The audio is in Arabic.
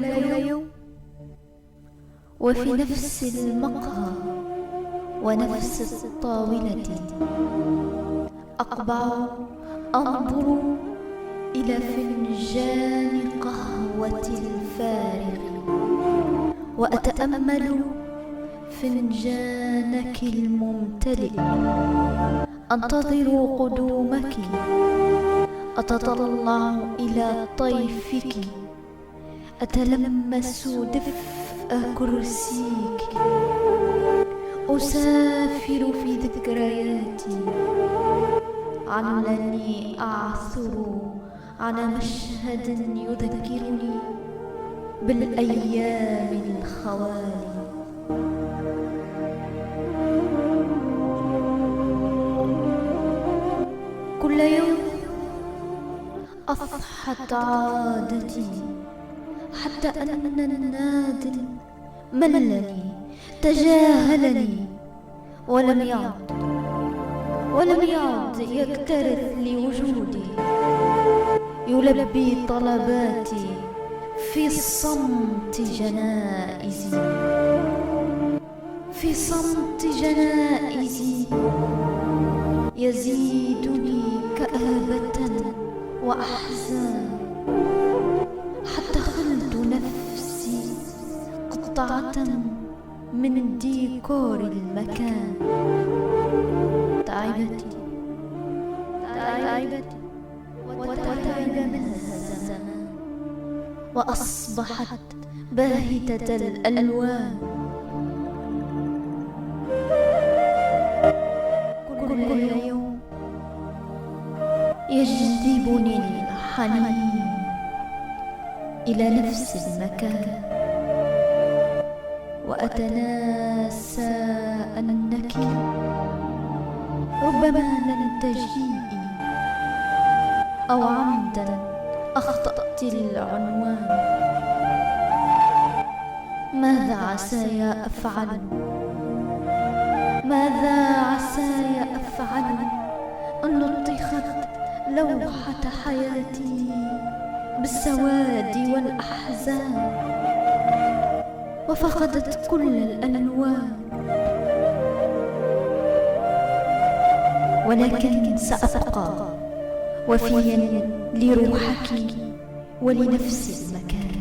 يوم وفي نفس المقهى ونفس الطاولة أقبع أنظر إلى فنجان قهوة الفارغ وأتأمل فنجانك الممتلئ، أنتظر قدومك، أتطلع إلى طيفك، أتلمس دفء كرسيك، أسافر في ذكرياتي علني أعثر على مشهد يذكرني بالأيام الخوالي. كل يوم أفحت عادتي حتى أن النادل ملني تجاهلني ولم يعد يكترث لوجودي، يلبي طلباتي في صمت جنائزي، في صمت جنائزي، يزيدني كآبة وأحزان حتى خلت نفسي قطعة من ديكور المكان. تعبتي وتعب منها الزمان وأصبحت باهتة الألوان. كل يوم يجذبني الحنين إلى نفس المكان وأتناسى أنك ربما لن تجيئي أو عمدا أخطأت العنوان. ماذا عساي أفعل؟ ماذا عساي أفعل أن لطخت لوحة حياتي بالسواد والأحزان وفقدت كل الألوان؟ ولكن سأبقى وفيا لروحك ولنفس المكان.